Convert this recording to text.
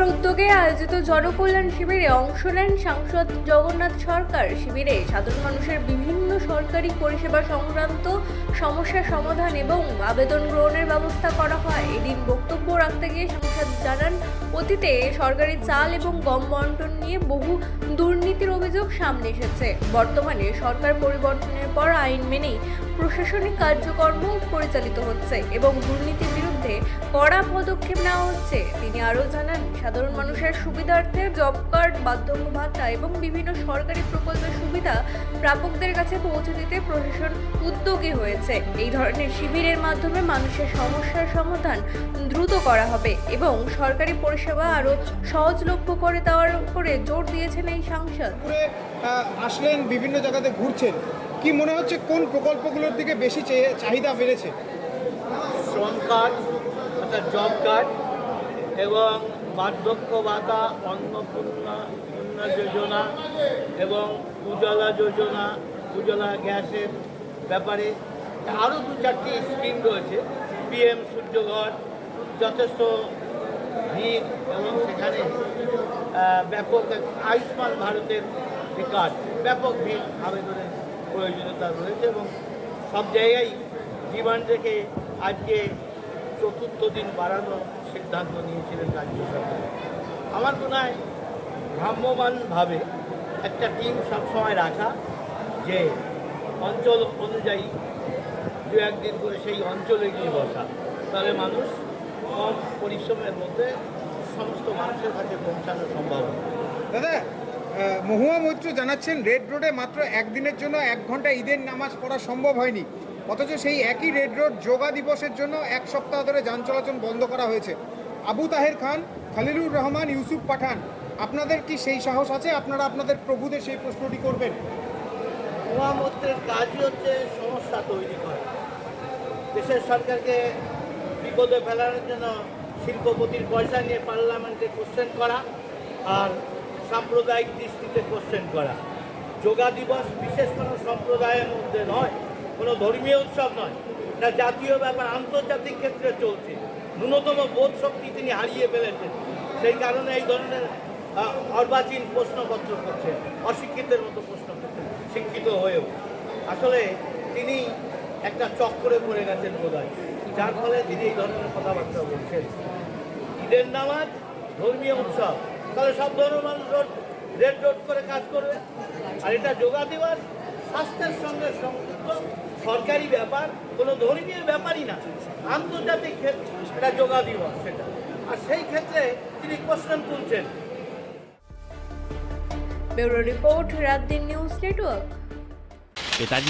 উদ্যোগে আয়োজিত জনকল্যাণ শিবিরে অংশ নেন সাংসদ জগন্নাথ সরকার। শিবিরে সাধারণ মানুষের বিভিন্ন সরকারি পরিষেবা সংক্রান্ত সমস্যার সমাধান এবং আবেদন গ্রহণের ব্যবস্থা করা হয়। এদিন বক্তব্য রাখতে গিয়ে সাংসদ জানান, অতীতে সরকারি চাল এবং গম বন্টন নিয়ে বহু দুর্নীতির অভিযোগ সামনে এসেছে। বর্তমানে সরকার পরিবর্তনের পর আইন মেনেই প্রশাসনিক কার্যক্রম পরিচালিত হচ্ছে এবং দুর্নীতির বিরুদ্ধে কড়া পদক্ষেপ নেওয়া হচ্ছে। তিনি আরও জানান, সাধারণ মানুষের সুবিধার্থে জব কার্ড, বার্ধক্য ভাতা এবং বিভিন্ন সরকারি প্রকল্পের সুবিধা প্রাপকদের কাছে পৌঁছে দিতে প্রশাসন উদ্যোগী হয়েছে। এই ধরনের শিবিরের মাধ্যমে মানুষের সমস্যার সমাধান দ্রুত করা হবে এবং সরকারি পরিষেবা আরও সহজলভ্য করে দেওয়ার উপরে জোর দিয়েছেন এই সাংসদ। আসলেন, বিভিন্ন জায়গাতে ঘুরছেন, কি মনে হচ্ছে কোন প্রকল্পগুলোর দিকে বেশি চাহিদা বেড়েছে? শ্রম কার্ড অর্থাৎ জব কার্ড এবং বার্ধক্য ভাতা, অন্নপূর্ণা যোজনা এবং উজালা যোজনা, উজালা গ্যাসের ব্যাপারে আরও 2-4টি স্কিম রয়েছে। পিএম সূর্যঘর, যথেষ্ট ভিড় এবং সেখানে ব্যাপক আয়ুষ্মান ভারতের কার্ড, ব্যাপক ভিড় আবেদনের প্রয়োজনীয়তা রয়েছে এবং সব জায়গায় ডিমান্ড রেখে আজকে 4র্থ দিন বাড়ানোর সিদ্ধান্ত নিয়েছিলেন রাজ্য সরকার। আমার মনে হয় ভ্রাম্যমানভাবে একটা টিম সবসময় রাখা, যে অঞ্চল অনুযায়ী 2-1 দিন করে সেই অঞ্চলে গিয়ে বসা, তাহলে মানুষ কম পরিশ্রমের মধ্যে সমস্ত মানুষের কাছে পৌঁছানো সম্ভব হবে। দাদা, মহুয়া মৈত্র জানাচ্ছেন, রেড রোডে মাত্র একদিনের জন্য 1 ঘন্টা ঈদের নামাজ পড়া সম্ভব হয়নি, অথচ সেই একই রেড রোড যোগা দিবসের জন্য 1 সপ্তাহ ধরে যান চলাচল বন্ধ করা হয়েছে। আবু তাহের খান, খালিলুর রহমান, ইউসুফ পাঠান, আপনাদের কি সেই সাহস আছে? আপনারা আপনাদের প্রভুদের সেই প্রশ্নটি করবেন? মহুয়া মৈত্রের কাজই হচ্ছে সমস্যা তৈরি করা, দেশের সরকারকে বিপদে ফেলানোর জন্য শিল্পপতির পয়সা নিয়ে পার্লামেন্টে কোশ্চেন করা আর সাম্প্রদায়িক দৃষ্টিতে কোশ্চেন করা। যোগা দিবস বিশেষ কোনো সম্প্রদায়ের মধ্যে নয়, কোনো ধর্মীয় উৎসব নয়, এটা জাতীয় ব্যাপার, আন্তর্জাতিক ক্ষেত্রে চলছে। ন্যূনতম বোধ শক্তি তিনি হারিয়ে ফেলেছেন, সেই কারণে এই ধরনের অর্বাচীন প্রশ্নপত্র করছেন, অশিক্ষিতের মতো প্রশ্ন করছেন, শিক্ষিত হয়েও। আসলে তিনি একটা চক্করে পড়ে গেছেন বোধহয়, যার ফলে তিনি এই ধরনের কথাবার্তা বলছেন। ঈদের নামাজ ধর্মীয় উৎসব, তাহলে সব ধরনের মানুষ রেড রোড করে কাজ করবে। আর এটা যোগা দিবস স্বাস্থ্যের সঙ্গে সংযুক্ত সরকারি ব্যাপার, কোনো ধর্মীয় ব্যাপারই না, আন্তর্জাতিক ক্ষেত্রে এটা যোগা দিবস সেটা, আর সেই ক্ষেত্রে তিনি কোশ্চেন তুলছেন। ব্যুরো রিপোর্ট, রাত দিন নিউজ নেটওয়ার্ক।